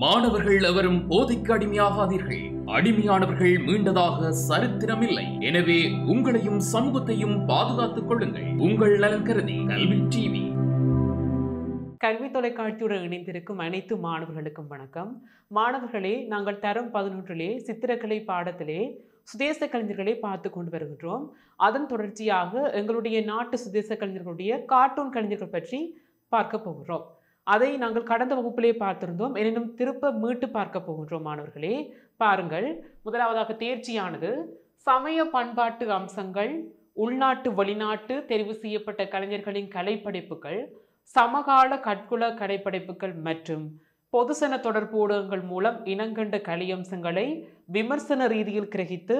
மாணவர்கள் எவரும் போதைக்கு அடிமையாகாதீர்கள். அடிமையானவர்கள் மீண்டதாக சரித்திரமில்லை. எனவே உங்களையும் சமூகத்தையும் பாதுகாத்துக் கொள்ளுங்கள். உங்கள் நலன் கருதி கல்வி டிவி. கல்வி தொலைக்காட்சியுடன் இணைந்திருக்கும் அனைத்து மாணவர்களுக்கும் வணக்கம். மாணவர்களே, நாங்கள் தரம் 11 சித்திரக்கலை பாடத்திலே சுதேச கலைஞர்களை பார்த்து கொண்டு வருகின்றோம். அதன் தொடர்ச்சியாக எங்களுடைய நாட்டு சுதேச கலைஞர்களுடைய கார்ட்டூன் கலைஞர்கள் பற்றி பார்க்க போகிறோம். அதை நாங்கள் கடந்த வகுப்பிலே பார்த்திருந்தோம். எனினும் திருப்ப மீட்டு பார்க்க போகின்றோம். மாணவர்களே பாருங்கள், முதலாவதாக தேர்ச்சியானது சமய பண்பாட்டு அம்சங்கள், உள்நாட்டு வெளிநாட்டு தெரிவு செய்யப்பட்ட கலைஞர்களின் கலைப்படைப்புகள், சமகால கற்குல கலைப்படைப்புகள் மற்றும் பொதுசன தொடர்பு ஊடகங்கள் மூலம் இனங்கண்ட கலையம்சங்களை விமர்சன ரீதியில் கிரகித்து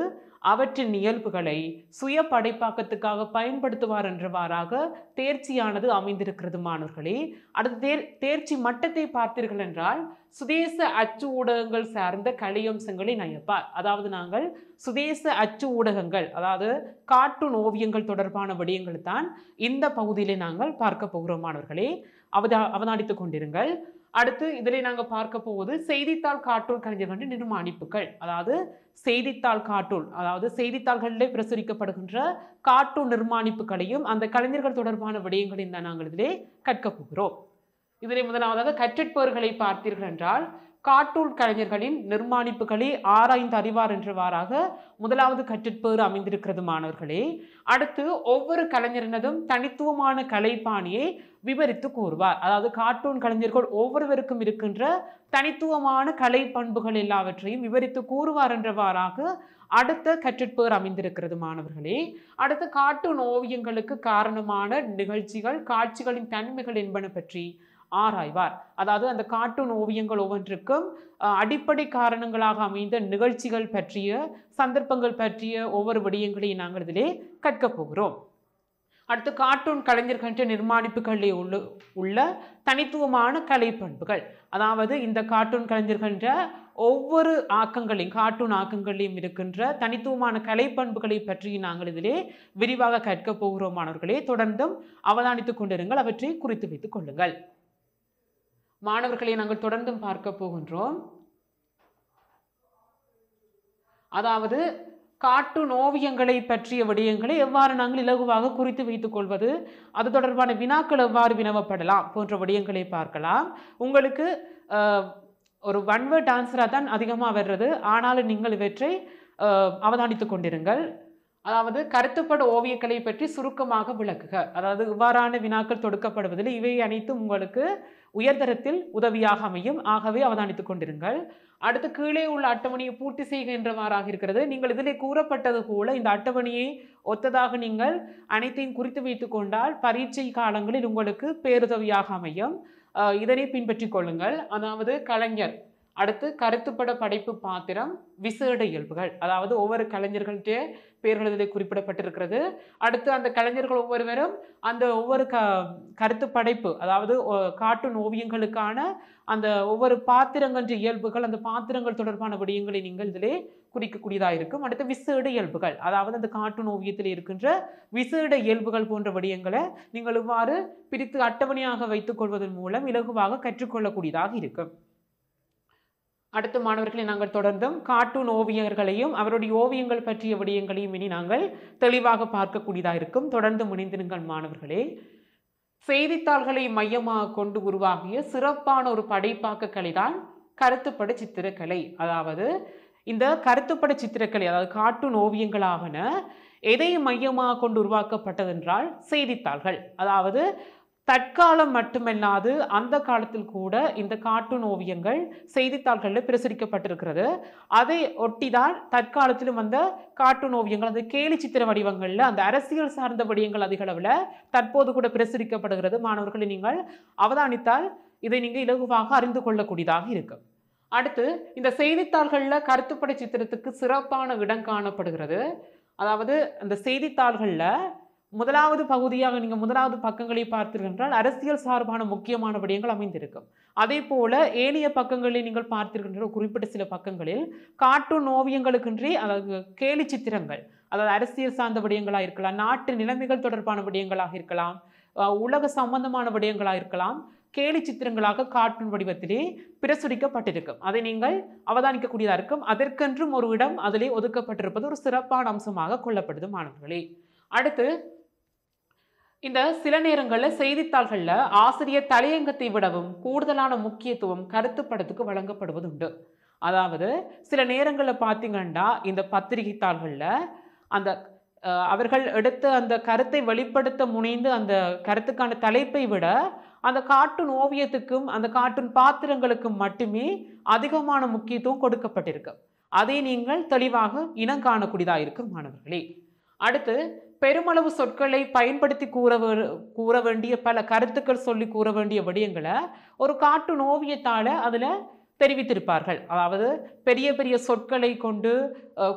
அவற்றின் இயல்புகளை சுய படைப்பாக்கத்துக்காக பயன்படுத்துவார் என்றவாறாக தேர்ச்சியானது அமைந்திருக்கிறது. மாணவர்களே, அடுத்த தேர்ச்சி மட்டத்தை பார்த்தீர்கள் என்றால் சுதேச அச்சு ஊடகங்கள் சார்ந்த கலையம்சங்களை நயப்பார். அதாவது நாங்கள் சுதேச அச்சு ஊடகங்கள், அதாவது கார்ட்டூன் ஓவியங்கள் தொடர்பான விடயங்கள் தான் இந்த பகுதியிலே நாங்கள் பார்க்க போகிறோம். மாணவர்களே அவதானித்துக் கொண்டிருங்கள். அடுத்து இதில் நாங்கள் பார்க்க போவது செய்தித்தாள் கார்ட்டூன் கலைஞர்களின் நிர்மாணிப்புகள். அதாவது செய்தித்தாள் கார்ட்டூன், அதாவது செய்தித்தாள்களிலே பிரசுரிக்கப்படுகின்ற கார்ட்டூன் நிர்மாணிப்புகளையும் அந்த கலைஞர்கள் தொடர்பான விடயங்களையும் தான் நாங்கள் இதிலே கற்க போகிறோம். இதிலே முதலாவதாக கற்றற்பவர்களை பார்த்தீர்கள் என்றால் கார்ட்டூன் கலைஞர்களின் நிர்மாணிப்புகளை ஆராய்ந்து அறிவார் என்றவாறாக முதலாவது கற்றற்பேறு அமைந்திருக்கிறது. மாணவர்களே, அடுத்து ஒவ்வொரு கலைஞரினதும் தனித்துவமான கலைப்பாணியை விவரித்து கூறுவார். அதாவது கார்ட்டூன் கலைஞர்கள் ஒவ்வொருவருக்கும் இருக்கின்ற தனித்துவமான கலை பண்புகள் எல்லாவற்றையும் விவரித்து கூறுவார் என்றவாறாக அடுத்த கற்றற்பேறு அமைந்திருக்கிறது. மாணவர்களே, அடுத்த கார்ட்டூன் ஓவியங்களுக்கு காரணமான நிகழ்ச்சிகள், காட்சிகளின் தன்மைகள் என்பன பற்றி ஆராய்வார். அதாவது அந்த கார்ட்டூன் ஓவியங்கள் ஒவ்வொன்றுக்கும் அடிப்படை காரணங்களாக அமைந்த நிகழ்ச்சிகள் பற்றிய, சந்தர்ப்பங்கள் பற்றிய ஒவ்வொரு விடயங்களையும் நாங்கள் இதிலே கற்க போகிறோம். அடுத்து கார்ட்டூன் கலைஞர்கள் நிர்மாணிப்புகளிலே உள்ள தனித்துவமான கலை பண்புகள், அதாவது இந்த கார்ட்டூன் கலைஞர்கின்ற ஒவ்வொரு ஆக்கங்களையும், கார்ட்டூன் ஆக்கங்களையும் இருக்கின்ற தனித்துவமான கலை பண்புகளை பற்றி நாங்கள் இதிலே விரிவாக கற்க போகிறோம். மாணவர்களே தொடர்ந்தும் அவதானித்துக் கொண்டிருங்கள், அவற்றை குறித்து வைத்துக் கொள்ளுங்கள். மாணவர்களை நாங்கள் தொடர்ந்தும் பார்க்க போகின்றோம். அதாவது கார்ட்டூன் ஓவியங்களை பற்றிய விடயங்களை எவ்வாறு நாங்கள் இலகுவாக குறித்து வைத்துக் கொள்வது, அது தொடர்பான வினாக்கள் எவ்வாறு வினவப்படலாம் போன்ற விடயங்களை பார்க்கலாம். உங்களுக்கு ஒரு ஒன் வேர்ட் ஆன்சராக தான் அதிகமாக வர்றது, ஆனாலும் நீங்கள் இவற்றை அவதானித்துக் கொண்டிருங்கள். அதாவது கருத்துப்பட ஓவியக்கலை பற்றி சுருக்கமாக விளக்குக. அதாவது இவ்வாறான வினாக்கள் தொடுக்கப்படுவதில் இவை அனைத்தும் உங்களுக்கு உயர்தரத்தில் உதவியாக அமையும். ஆகவே அவதானித்துக் கொண்டிருங்கள். அடுத்து கீழே உள்ள அட்டவணையை பூர்த்தி செய்கின்றவாறாக இருக்கிறது. நீங்கள் இதிலே கூறப்பட்டது போல இந்த அட்டவணையை ஒத்ததாக நீங்கள் அனைத்தையும் குறித்து வைத்துக் கொண்டால் பரீட்சை காலங்களில் உங்களுக்கு பேருதவியாக அமையும். இதனை பின்பற்றிக் கொள்ளுங்கள். அதாவது கலைஞர், அடுத்து கருத்துப்பட படைப்பு பாத்திரம், விசேட இயல்புகள், அதாவது ஒவ்வொரு கலைஞர்களுடைய பெயர்கள் இதில் குறிப்பிடப்பட்டிருக்கிறது. அடுத்து அந்த கலைஞர்கள் ஒவ்வொருவரும் அந்த ஒவ்வொரு கருத்து படைப்பு, அதாவது கார்ட்டூன் ஓவியங்களுக்கான அந்த ஒவ்வொரு பாத்திரங்கள் இயல்புகள், அந்த பாத்திரங்கள் தொடர்பான விடயங்களை நீங்கள் இதிலே குறிக்கக்கூடியதாக இருக்கும். அடுத்து விசேட இயல்புகள், அதாவது அந்த கார்ட்டூன் ஓவியத்தில் இருக்கின்ற விசேட இயல்புகள் போன்ற விடயங்களை நீங்கள் இவ்வாறு பிரித்து அட்டவணையாக வைத்துக் கொள்வதன் மூலம் இலகுவாக கற்றுக்கொள்ளக்கூடியதாக இருக்கும். அடுத்த மாணவர்களை நாங்கள் தொடர்ந்தும் கார்ட்டூன் ஓவியர்களையும் அவருடைய ஓவியங்கள் பற்றிய விடயங்களையும் இனி நாங்கள் தெளிவாக பார்க்கக்கூடியதாக இருக்கும். தொடர்ந்து முனைந்திருங்கள் மாணவர்களே. செய்தித்தாள்களை மையமாக கொண்டு உருவாகிய சிறப்பான ஒரு படைப்பாக்க கலைதான் கருத்துப்பட சித்திரக்கலை. அதாவது இந்த கருத்துப்பட சித்திரக்கலை, அதாவது கார்ட்டூன் ஓவியங்களாகன எதை மையமாக கொண்டு உருவாக்கப்பட்டதென்றால் செய்தித்தாள்கள். அதாவது தற்காலம் மட்டுமல்லாது அந்த காலத்தில் கூட இந்த கார்ட்டூன் ஓவியங்கள் செய்தித்தாள்களில் பிரசுரிக்கப்பட்டிருக்கிறது. அதை ஒட்டிதான் தற்காலத்திலும் அந்த கார்ட்டூன் ஓவியங்கள், அந்த கேலி சித்திர வடிவங்களில் அந்த அரசியல் சார்ந்த விடயங்கள் அதிக அளவில் தற்போது கூட பிரசுரிக்கப்படுகிறது. மாணவர்களை நீங்கள் அவதானித்தால் இதை நீங்கள் இலகுவாக அறிந்து கொள்ளக்கூடியதாக இருக்கும். அடுத்து இந்த செய்தித்தாள்களில் கருத்துப்பட சித்திரத்துக்கு சிறப்பான இடம் காணப்படுகிறது. அதாவது அந்த செய்தித்தாள்களில் முதலாவது பகுதியாக நீங்கள் முதலாவது பக்கங்களை பார்த்தீர்கள் அரசியல் சார்பான முக்கியமான விடயங்கள் அமைந்திருக்கும். அதே போல ஏனைய பக்கங்களில் நீங்கள் பார்த்தீர்கள் குறிப்பிட்ட சில பக்கங்களில் கார்ட்டூன் ஓவியங்களுக்கின்றி, அதாவது கேலி சித்திரங்கள், அதாவது அரசியல் சார்ந்த விடயங்களாக இருக்கலாம், நாட்டு நிலைமைகள் தொடர்பான விடயங்களாக இருக்கலாம், உலக சம்பந்தமான விடயங்களாக இருக்கலாம், கேலி சித்திரங்களாக கார்ட்டூன் வடிவத்திலே பிரசுரிக்கப்பட்டிருக்கும். அதை நீங்கள் அவதானிக்கக்கூடியதாக இருக்கும். அதற்கென்றும் ஒரு இடம் அதிலே ஒதுக்கப்பட்டிருப்பது ஒரு சிறப்பான அம்சமாக கொள்ளப்படுது மாணவர்களே. அடுத்து இந்த சில நேரங்களில் செய்தித்தாள்களில் ஆசிரியர் தலையங்கத்தை விடவும் கூடுதலான முக்கியத்துவம் கருத்துப்படத்துக்கு வழங்கப்படுவது உண்டு. அதாவது சில நேரங்களில் பார்த்தீங்கன்னா இந்த பத்திரிகை தாள்களில் அந்த அவர்கள் எடுத்த அந்த கருத்தை வெளிப்படுத்த முனைந்து அந்த கருத்துக்கான தலைப்பை விட அந்த கார்ட்டூன் ஓவியத்துக்கும் அந்த கார்ட்டூன் பாத்திரங்களுக்கும் மட்டுமே அதிகமான முக்கியத்துவம் கொடுக்கப்பட்டிருக்கு. அதை நீங்கள் தெளிவாக இனம் காணக்கூடியதாக இருக்கும் மாணவர்களே. அடுத்து பெருமளவு சொற்களை பயன்படுத்தி கூற வேண்டிய பல கருத்துக்கள் சொல்லி கூற வேண்டிய விடயங்களை ஒரு கார்ட்டூன் ஓவியத்தால் அதில் தெரிவித்திருப்பார்கள். அதாவது பெரிய பெரிய சொற்களை கொண்டு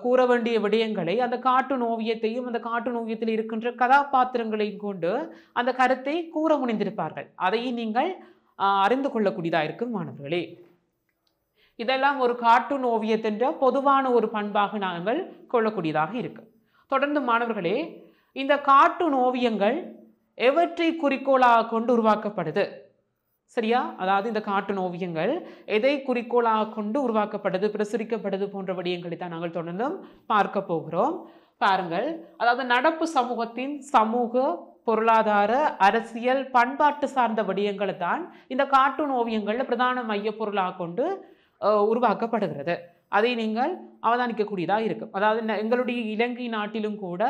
கூற வேண்டிய விடயங்களை அந்த கார்ட்டூன் ஓவியத்தையும் அந்த கார்ட்டூன் ஓவியத்தில் இருக்கின்ற கதாபாத்திரங்களையும் கொண்டு அந்த கருத்தை கூற முனைந்திருப்பார்கள். அதையும் நீங்கள் அறிந்து கொள்ளக்கூடியதாக இருக்கும் மாணவர்களே. இதெல்லாம் ஒரு கார்ட்டூன் ஓவியத்தின் பொதுவான ஒரு பண்பாக நாங்கள் கொள்ளக்கூடியதாக இருக்கு. தொடர்ந்து மாணவர்களே, இந்த கார்ட்டூன் ஓவியங்கள் எவற்றை குறிக்கோளாக கொண்டு உருவாக்கப்படுது? சரியா? அதாவது இந்த கார்ட்டூன் ஓவியங்கள் எதை குறிக்கோளாக கொண்டு உருவாக்கப்படுது, பிரசுரிக்கப்படுது போன்ற விடயங்களை தான் நாங்கள் தொடர்ந்தும் பார்க்க போகிறோம். பாருங்கள், அதாவது நடப்பு சமூகத்தின் சமூக, பொருளாதார, அரசியல், பண்பாட்டு சார்ந்த விடயங்களை தான் இந்த கார்ட்டூன் ஓவியங்களில் பிரதான மைய பொருளாக கொண்டு உருவாக்கப்படுகிறது. அதை நீங்கள் அவதானிக்கக்கூடியதாக இருக்கும். அதாவது எங்களுடைய இலங்கை நாட்டிலும் கூட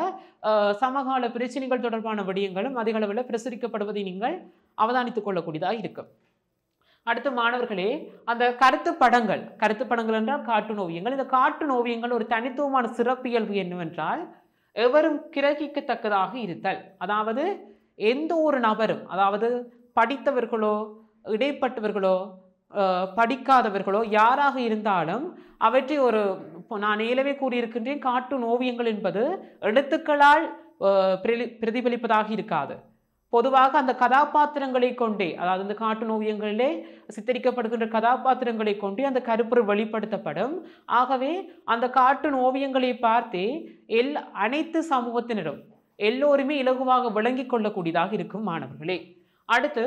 சமகால பிரச்சனைகள் தொடர்பான விடயங்களும் அதிக அளவில் பிரசுரிக்கப்படுவதை நீங்கள் அவதானித்துக் கொள்ளக்கூடியதாக இருக்கும். அடுத்து மாணவர்களே, அந்த கருத்து படங்கள் என்றால் கார்ட்டூன் ஓவியங்கள். இந்த கார்ட்டூன் ஓவியங்கள் ஒரு தனித்துவமான சிறப்பியல்பு என்னவென்றால் எவரும் கிரகிக்கத்தக்கதாக இருத்தல். அதாவது எந்த ஒரு நபரும், அதாவது படித்தவர்களோ இடைப்பட்டவர்களோ படிக்காதவர்களோ யாராக இருந்தாலும் அவற்றை நான் ஏலவே கூறியிருக்கின்றேன், கார்ட்டூன் ஓவியங்கள் என்பது எழுத்துக்களால் பிரதிபலிப்பதாக இருக்காது. பொதுவாக அந்த கதாபாத்திரங்களை கொண்டே, அதாவது இந்த கார்ட்டூன் ஓவியங்களிலே சித்தரிக்கப்படுகின்ற கதாபாத்திரங்களை கொண்டே அந்த கருப்பொருள் வெளிப்படுத்தப்படும். ஆகவே அந்த கார்ட்டூன் ஓவியங்களை பார்த்தே அனைத்து சமூகத்தினரும் எல்லோருமே இலகுவாக விளங்கி கொள்ளக்கூடியதாக இருக்கும் மாணவர்களே. அடுத்து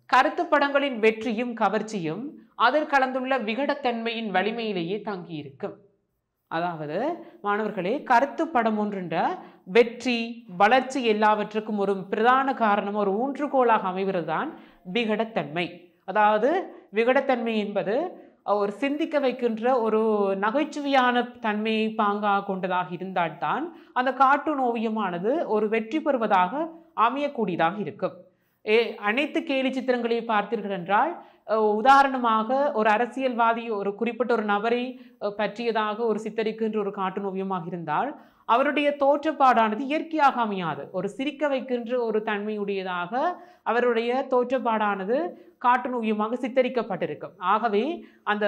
கருத்து படங்களின் வெற்றியும் கவர்ச்சியும் அதில் கலந்துள்ள விகடத்தன்மையின் வலிமையிலேயே தங்கியிருக்கும். அதாவது மாணவர்களே, கருத்து படம் ஒன்றுன்ற வெற்றி, வளர்ச்சி எல்லாவற்றுக்கும் ஒரு பிரதான காரணம், ஒரு ஊன்றுகோலாக அமைவது தான் விகடத்தன்மை. அதாவது விகடத்தன்மை என்பது ஒரு சிந்திக்க வைக்கின்ற ஒரு நகைச்சுவையான தன்மையை பாங்காக கொண்டதாக இருந்தால்தான் அந்த கார்ட்டூன் ஓவியமானது ஒரு வெற்றி பெறுவதாக அமையக்கூடியதாக இருக்கும். அனைத்து கேலி சித்திரங்களை பார்த்தீர்கள் என்றால், உதாரணமாக ஒரு அரசியல்வாதி ஒரு குறிப்பிட்ட ஒரு நபரை பற்றியதாக ஒரு சித்தரிக்கின்ற ஒரு கார்ட்டூன் ஓவியமாக இருந்தால் அவருடைய தோற்றப்பாடானது இயற்கையாக அமையாது. ஒரு சிரிக்க வைக்கின்ற ஒரு தன்மையுடையதாக அவருடைய தோற்றப்பாடானது கார்ட்டூன் ஓவியமாக சித்தரிக்கப்பட்டிருக்கும். ஆகவே அந்த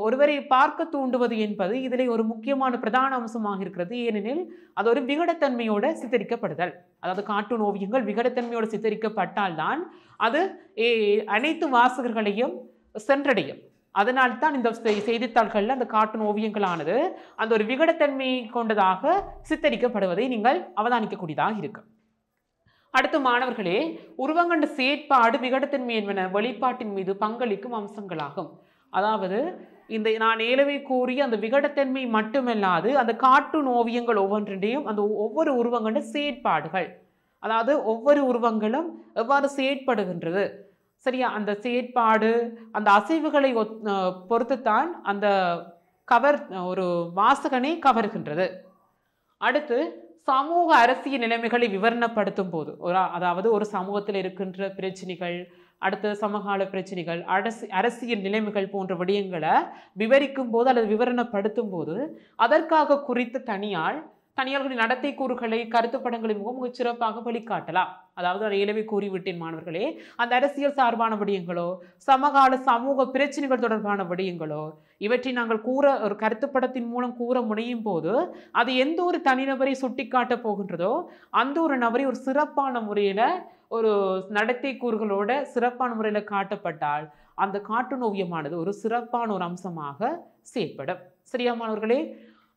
ஒருவரை பார்க்க தூண்டுவது என்பது இதில் ஒரு முக்கியமான பிரதான அம்சமாக இருக்கிறது. ஏனெனில் அது ஒரு விகடத்தன்மையோடு சித்தரிக்கப்படுதல். அதாவது கார்ட்டூன் ஓவியங்கள் விகடத்தன்மையோடு சித்தரிக்கப்பட்டால்தான் அது அனைத்து வாசகர்களையும் சென்றடையும். அதனால்தான் இந்த செய்தித்தாள்களில் அந்த கார்ட்டூன் ஓவியங்களானது அந்த ஒரு விகடத்தன்மையை கொண்டதாக சித்தரிக்கப்படுவதை நீங்கள் அவதானிக்கக்கூடியதாக இருக்கும். அடுத்து மாணவர்களே, உருவங்கண்ட செயற்பாடு விகடத்தன்மை என்பன வெளிப்பாட்டின் மீது பங்களிக்கும் அம்சங்களாகும். அதாவது இந்த நான் ஏலவே கூறிய அந்த விகடத்தன்மை மட்டுமல்லாது அந்த கார்ட்டூன் ஓவியங்கள் ஒவ்வொன்றையும் அந்த ஒவ்வொரு உருவங்கண்ட செயற்பாடுகள், அதாவது ஒவ்வொரு உருவங்களும் எவ்வாறு செயற்படுகின்றது, சரியா, அந்த செயற்பாடு அந்த அசைவுகளை பொறுத்துத்தான் அந்த ஒரு வாசகனை கவர்கின்றது. அடுத்து சமூக அரசியல் நிலைமைகளை விவரணப்படுத்தும் போது அதாவது ஒரு சமூகத்தில் இருக்கின்ற பிரச்சனைகள், அடுத்த சமகால பிரச்சனைகள், அரசியல் நிலைமைகள் போன்ற விடயங்களை விவரிக்கும் போது அல்லது விவரணப்படுத்தும் போது அதற்காக குறித்த தனியார்களின் நடத்தை கூறுகளை கருத்து படங்களின் மிக சிறப்பாக வெளிக்காட்டலாம். அதாவது அதை ஏலவே கூறிவிட்டேன் மாணவர்களே, அந்த அரசியல் சார்பான விடயங்களோ சமகால சமூக பிரச்சனைகள் தொடர்பான விடயங்களோ இவற்றை நாங்கள் ஒரு கருத்து படத்தின் மூலம் கூற முனையும் போது அது எந்த ஒரு தனிநபரை சுட்டி காட்ட போகின்றதோ அந்த ஒரு நபரை ஒரு சிறப்பான முறையில் ஒரு நடத்தை கூறுகளோட சிறப்பான முறையில் காட்டப்பட்டால் அந்த கார்ட்டூன் ஓவியமானது ஒரு சிறப்பான ஒரு அம்சமாக செயற்படும். சரியா மாணவர்களே?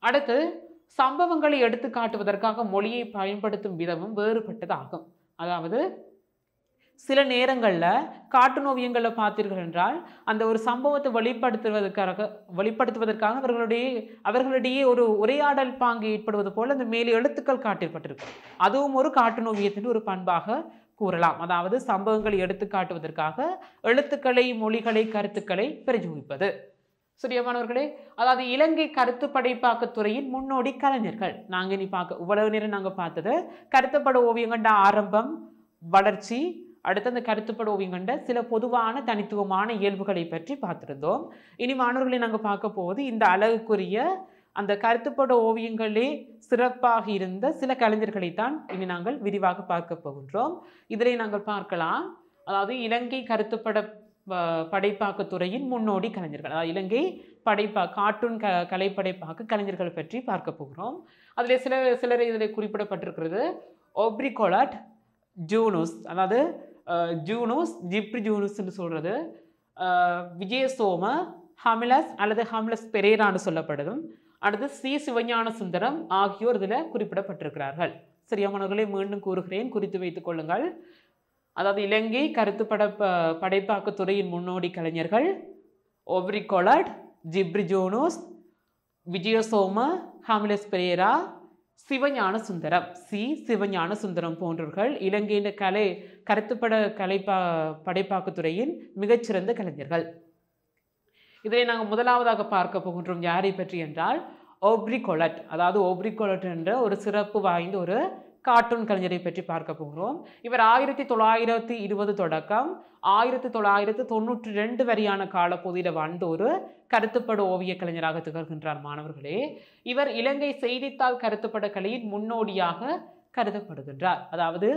அடுத்து சம்பவங்களை எடுத்து காட்டுவதற்காக மொழியை பயன்படுத்தும் விதமும் வேறுபட்டதாகும். அதாவது சில நேரங்களில் கார்ட்டூன் ஓவியங்களில் பார்த்தீர்கள் என்றால் அந்த ஒரு சம்பவத்தை வெளிப்படுத்துவதற்காக அவர்களிடையே ஒரு உரையாடல் பாங்கு ஏற்படுவது போல் அந்த மேலே எழுத்துக்கள் காட்டப்பட்டிருக்கு. அதுவும் ஒரு கார்ட்டூன் ஓவியத்தின் ஒரு பண்பாக கூறலாம். அதாவது சம்பவங்களை எடுத்து காட்டுவதற்காக எழுத்துக்களை, மொழிகளை, கருத்துக்களை பிரயோகிப்பது. சுரியமானவர்களே, அதாவது இலங்கை கருத்து படைப்பாக்க துறையின் முன்னோடி கலைஞர்கள். நாங்கள் இனி இவ்வளவு நேரம் நாங்கள் பார்த்தது கருத்துப்பட ஓவியங்கண்ட ஆரம்பம், வளர்ச்சி, அடுத்து அந்த கருத்துப்பட ஓவியங்கண்ட சில பொதுவான தனித்துவமான இயல்புகளை பற்றி பார்த்திருந்தோம். இனி மாணவர்களை நாங்கள் பார்க்க போவது இந்த அழகுக்குரிய அந்த கருத்துப்பட ஓவியங்களே சிறப்பாக இருந்த சில கலைஞர்களைத்தான் இனி நாங்கள் விரிவாக பார்க்க போகின்றோம். இதிலே நாங்கள் பார்க்கலாம், அதாவது இலங்கை கருத்துப்பட படைப்பாக்க துறையின் முன்னோடி கலைஞர்கள், அதாவது இலங்கை கார்ட்டூன் கலைப்படைப்பாக்க கலைஞர்கள் பற்றி பார்க்க போகிறோம். அதில் சிலர் இதில் குறிப்பிடப்பட்டிருக்கிறது. ஓப்ரி கொலட் ஜூனூஸ், அதாவது ஜூனூஸ், ஜிப்ரி ஜூனூஸ்ன்னு சொல்கிறது, விஜயசோம ஹமிலஸ் அல்லது ஹம்லஸ் பெரேரான்னு சொல்லப்படுதும். அடுத்து சி சிவஞான சுந்தரம் ஆகியோர் இதில் குறிப்பிடப்பட்டிருக்கிறார்கள். சரியானவர்களை மீண்டும் கூறுகிறேன், குறித்து வைத்துக் கொள்ளுங்கள். அதாவது இலங்கை கருத்துப்பட படைப்பாக்க துறையின் முன்னோடி கலைஞர்கள் ஓப்ரி கொலட், ஜிப்ரி ஜூனூஸ், விஜயசோம ஹமிலஸ் பெரேரா, சிவஞான சுந்தரம், சிவஞான சுந்தரம் போன்றவர்கள் இலங்கையின் கருத்துப்பட படைப்பாக்குத்துறையின் மிகச்சிறந்த கலைஞர்கள். இதை நாங்கள் முதலாவதாக பார்க்க போகின்றோம். யாரை பற்றி என்றால் ஓப்ரி கொலட், அதாவது ஓப்ரி கொலட் என்ற ஒரு சிறப்பு வாய்ந்த ஒரு கார்ட்டூன் கலைஞரை பற்றி பார்க்க போகிறோம். இவர் 1920 தொடக்கம் 1992 வரையான காலப்பகுதியில் வாழ்ந்த ஒரு கருத்துப்பட ஓவிய கலைஞராக திகழ்கின்றார். மாணவர்களே, இவர் இலங்கை செய்தித்தாள் கருத்துப்பட கலையின் முன்னோடியாக கருதப்படுகின்றார். அதாவது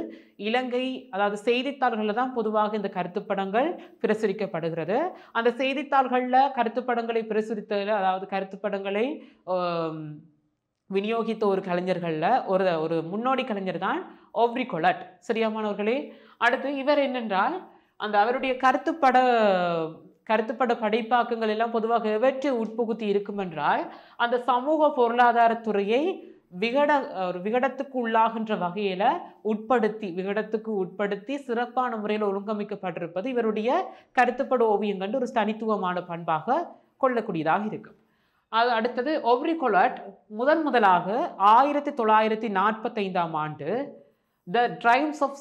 செய்தித்தாள்களில் தான் பொதுவாக இந்த கருத்துப்படங்கள் பிரசுரிக்கப்படுகிறது. அந்த செய்தித்தாள்களில் கருத்துப்படங்களை பிரசுரித்ததில், அதாவது கருத்துப்படங்களை விநியோகித்த ஒரு கலைஞர்களில் ஒரு முன்னோடி கலைஞர் தான் ஓப்ரி கொலட். சரியானவர்களே, அடுத்து இவர் என்னென்றால் அவருடைய கருத்துப்பட படைப்பாக்கங்கள் எல்லாம் பொதுவாக எவற்றை உட்புகுத்தி இருக்கும் என்றால் அந்த சமூக பொருளாதாரத்துறையை விகடத்துக்கு உள்ளாகின்ற வகையில் உட்படுத்தி சிறப்பான முறையில் ஒழுங்கமைக்கப்பட்டிருப்பது இவருடைய கருத்துப்பட ஓவியங்கள் ஒரு தனித்துவமான பண்பாக கொள்ளக்கூடியதாக இருக்கும். அது அடுத்தது ஓப்ரி கொலட் முதலாக 1945 ஆண்டு த ட்ரைம்ஸ் ஆஃப்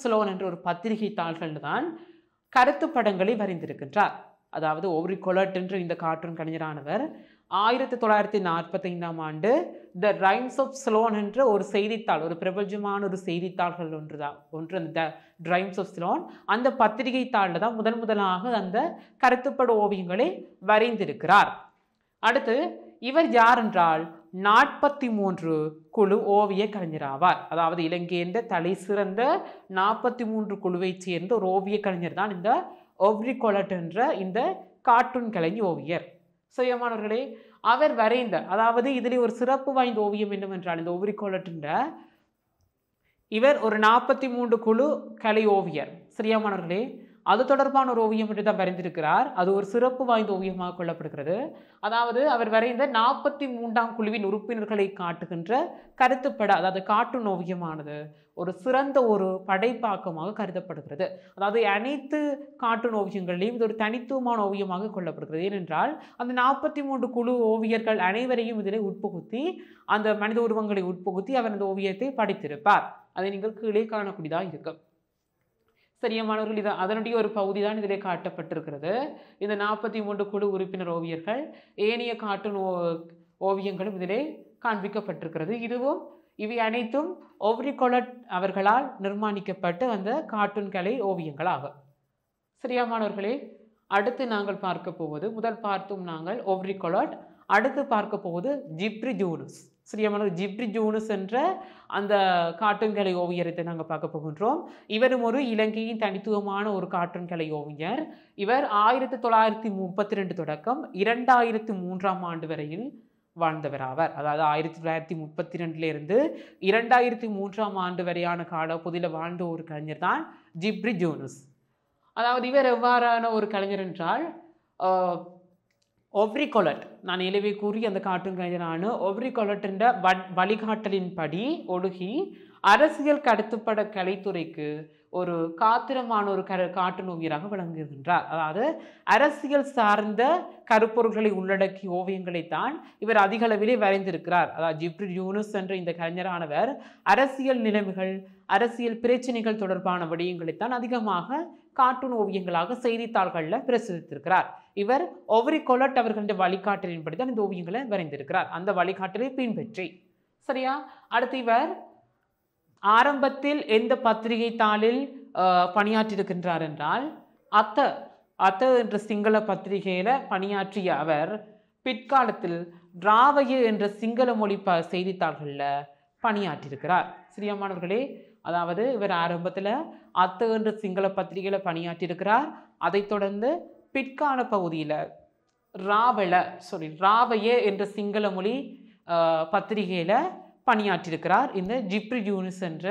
ஸ்லோன் என்ற ஒரு பத்திரிகை தாள்கள் தான் கருத்துப்படங்களை வரைந்திருக்கின்றார். அதாவது ஓப்ரி கொலட் என்ற இந்த கார்ட்டூன் கலைஞரானவர் 1945 ஆண்டு த ரைம்ஸ் ஆஃப் ஸ்லோன் என்ற ஒரு செய்தித்தாள், ஒரு பிரபலமான ஒரு செய்தித்தாள்கள் ஒன்று அந்த ரைம்ஸ் ஆஃப் ஸ்லோன், அந்த பத்திரிகை தாளில் தான் முதலாக அந்த கருத்துப்பட ஓவியங்களை வரைந்திருக்கிறார். அடுத்து இவர் யார் என்றால் 43 குழு ஓவிய கலைஞராவார். அதாவது இலங்கையின் தலை சிறந்த 43 குழுவை சேர்ந்த ஒரு ஓவிய கலைஞர் தான் இந்த ஓப்ரி கொலட் என்ற இந்த கார்ட்டூன் கலைஞர் ஓவியர். சுயமானவர்களே, அவர் வரைந்த, அதாவது இதில் ஒரு சிறப்பு வாய்ந்த ஓவியம் என்னவென்றால் இந்த ஓப்ரி கொலட் என்ற இவர் ஒரு 43 குழு கலை ஓவியர். சரியானவர்களே, அது தொடர்பான ஒரு ஓவியம் என்று தான் வரைந்திருக்கிறார். அது ஒரு சிறப்பு வாய்ந்த ஓவியமாக கொள்ளப்படுகிறது. அதாவது அவர் வரைந்த 43ஆம் குழுவின் உறுப்பினர்களை காட்டுகின்ற கருத்துப்பட, அதாவது கார்ட்டூன் ஓவியமானது ஒரு சிறந்த ஒரு படைப்பாக்கமாக கருதப்படுகிறது. அதாவது அனைத்து கார்ட்டூன் ஓவியங்களிலும் இது ஒரு தனித்துவமான ஓவியமாக கொள்ளப்படுகிறது. ஏனென்றால் அந்த 43 குழு ஓவியர்கள் அனைவரையும் இதில் உட்புகுத்தி அந்த மனித உருவங்களை உட்புகுத்தி அவர் அந்த ஓவியத்தை படைத்திருப்பார். அதை நீங்கள் கீழே காணக்கூடியதாக இருக்கும். சரியானவர்கள், இது அதனுடைய ஒரு பகுதி தான் இதிலே காட்டப்பட்டிருக்கிறது. இந்த 43 குழு உறுப்பினர் ஓவியர்கள் ஏனைய கார்ட்டூன் ஓவியங்களும் இதிலே காண்பிக்கப்பட்டிருக்கிறது. இவை அனைத்தும் ஓப்ரி கொலட் அவர்களால் நிர்மாணிக்கப்பட்ட அந்த கார்ட்டூன் கலை ஓவியங்களாகும். சரியானவர்களே, அடுத்து நாங்கள் பார்க்க போவது, முதல் பார்த்தோம் நாங்கள் ஓப்ரி கொலட், அடுத்து பார்க்க போவது ஜிப்ரி ஜூனூஸ். சரியானவர், ஜிப்ரி ஜூனூஸ் என்ற அந்த கார்ட்டூன் கலை ஓவியத்தை நாங்கள் பார்க்க போகின்றோம். இவரும் ஒரு இலங்கையின் தனித்துவமான ஒரு கார்ட்டூன் கலை ஓவியர். இவர் 1932 தொடக்கம் 2003ஆம் ஆண்டு வரையில் வாழ்ந்தவர் ஆவார். அதாவது 1932 2003ஆம் ஆண்டு வரையான காலப்பகுதியில் வாழ்ந்த ஒரு கலைஞர் தான் ஜிப்ரி ஜூனூஸ். அதாவது இவர் எவ்வாறான ஒரு கலைஞர் என்றால் ஓப்ரி கொலட், நான் ஏற்கனவே கூறி அந்த கார்ட்டூன் கலைஞரான ஓப்ரி கொலட் என்ற வழிகாட்டலின்படி ஒழுகி அரசியல் கருத்துப்பட கலைத்துறைக்கு ஒரு காத்திரமான ஒரு கார்ட்டூன் ஓவியராக விளங்குகின்றார். அதாவது அரசியல் சார்ந்த கருப்பொருள்களை உள்ளடக்கிய ஓவியங்களைத்தான் இவர் அதிக அளவிலே வரைந்திருக்கிறார். அதாவது ஜிப்ரி யூனுஸ் என்ற இந்த கலைஞரானவர் அரசியல் நிலைமைகள், அரசியல் பிரச்சனைகள் தொடர்பான விடயங்களைத்தான் அதிகமாக கார்ட்டூன் ஓவியங்களாக செய்தித்தாள்களில் பிரசுரித்திருக்கிறார். இவர் ஒவ்வொரு கொலட் அவர்களின் வழிகாட்டலின்படி தான் இந்த ஓவியங்களை வரைந்திருக்கிறார். அந்த வழிகாட்டலை பின்பற்றி சரியா. அடுத்து இவர் ஆரம்பத்தில் எந்த பத்திரிகை தாளில் பணியாற்றியிருக்கின்றார் என்றால் அத்த என்ற சிங்கள பத்திரிகையில பணியாற்றிய அவர் பிற்காலத்தில் டிராவய என்ற சிங்கள மொழி செய்தித்தாள்களில் பணியாற்றியிருக்கிறார். சிறியமானவர்களே, அதாவது இவர் ஆரம்பத்தில் அத்த என்ற சிங்கள பத்திரிகையில பணியாற்றியிருக்கிறார். அதைத் தொடர்ந்து பிற்கால பகுதியில் ராவய என்ற சிங்கள மொழி பத்திரிகையில பணியாற்றியிருக்கிறார் இந்த ஜிப்ரி யூனுஸ் என்ற